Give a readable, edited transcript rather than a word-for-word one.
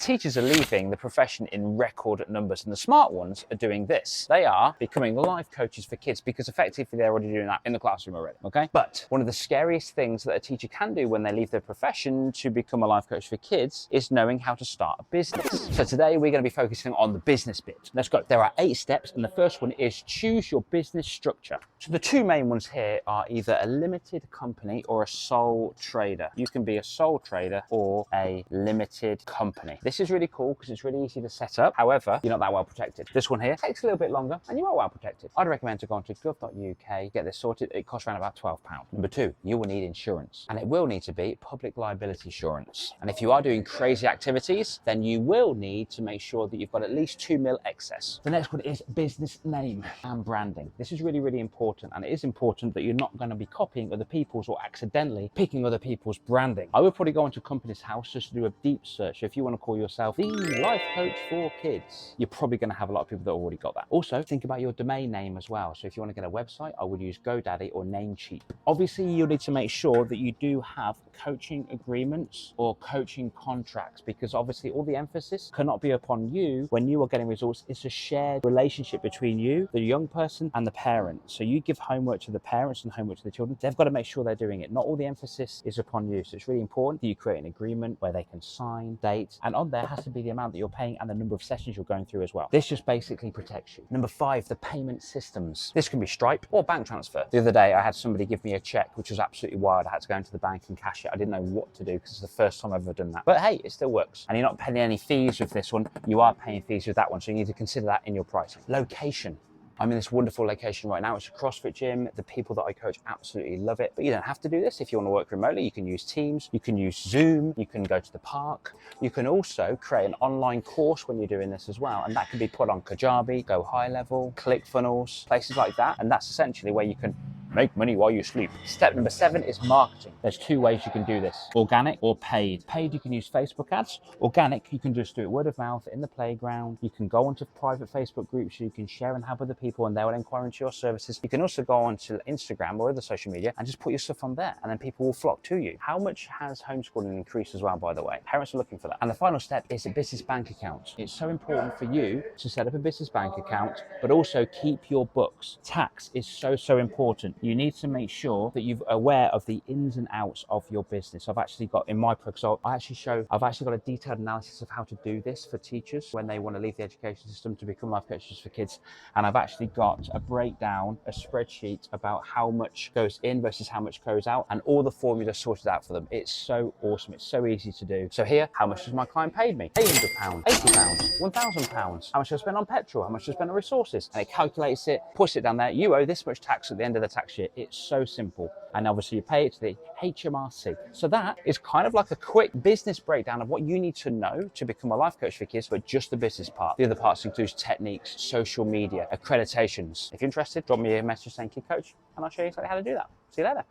teachers are leaving the profession in record numbers, and the smart ones are doing this. They are becoming life coaches for kids because effectively they're already doing that in the classroom already, okay? But one of the scariest things that a teacher can do when they leave their profession to become a life coach for kids is knowing how to start a business. So today we're going to be focusing on the business bit. Let's go. There are 8 steps, and the first one is choose your business structure. So the 2 main ones here are either a limited company or a sole trader. You can be a sole trader or a limited company. This is really cool because it's really easy to set up. However, you're not that well protected. This one here takes a little bit longer and you are well protected. I'd recommend to go onto gov.uk, get this sorted. It costs around about £12. Number 2, you will need insurance, and it will need to be public liability insurance. And if you are doing crazy activities, then you will need to make sure that you've got at least 2 mil excess. The next one is business name and branding. This is really, really important, and it is important that you're not going to be copying other people's or accidentally picking other people's branding. I would probably go into Companies House just to do a deep search. If you want to call yourself the life coach for kids, you're probably going to have a lot of people that already got that. Also, think about your domain name as well. So if you want to get a website, I would use GoDaddy or Namecheap. Obviously, you'll need to make sure that you do have coaching agreements or coaching contracts, because obviously all the emphasis cannot be upon you when you are getting results. It's a shared relationship between you, the young person, and the parent. So you give homework to the parents and homework to the children. They've got to make sure they're doing it. Not all the emphasis is upon you. So it's really important that you create an agreement where they can sign, date, and on there has to be the amount that you're paying and the number of sessions you're going through as well. This just basically protects you. Number 5, the payment systems. This can be Stripe or bank transfer. The other day I had somebody give me a check, which was absolutely wild. I had to go into the bank and cash it. I didn't know what to do because it's the first time I've ever done that. But hey, it still works. And you're not paying any fees with this one. You are paying fees with that one. So you need to consider that in your pricing. Location. I'm in this wonderful location right now. It's a CrossFit gym. The people that I coach absolutely love it, but you don't have to do this. If you want to work remotely, you can use Teams, you can use Zoom, you can go to the park. You can also create an online course when you're doing this as well. And that can be put on Kajabi, Go High Level, ClickFunnels, places like that. And that's essentially where you can make money while you sleep. Step number 7 is marketing. There's 2 ways you can do this: organic or paid. Paid, you can use Facebook ads. Organic, you can just do it word of mouth in the playground. You can go onto private Facebook groups, you can share and have other people and they will inquire into your services. You can also go onto Instagram or other social media and just put your stuff on there, and then people will flock to you. How much has homeschooling increased as well, by the way? Parents are looking for that. And the final step is a business bank account. It's so important for you to set up a business bank account, but also keep your books. Tax is so important. You need to make sure that you're aware of the ins and outs of your business. I've actually got in my program, I've actually got a detailed analysis of how to do this for teachers when they want to leave the education system to become life coaches for kids. And I've actually got a breakdown, a spreadsheet about how much goes in versus how much goes out, and all the formulas sorted out for them. It's so awesome. It's so easy to do. So here, how much has my client paid me? £800, £80, £1,000. How much have I spent on petrol? How much have I spent on resources? And it calculates it, puts it down there. You owe this much tax at the end of the tax year. It's so simple. And obviously you pay it to the HMRC. So that is kind of like a quick business breakdown of what you need to know to become a life coach for kids, but just the business part. The other parts includes techniques, social media, accreditations. If you're interested, drop me a message saying Kid Coach, and I'll show you exactly how to do that. See you later.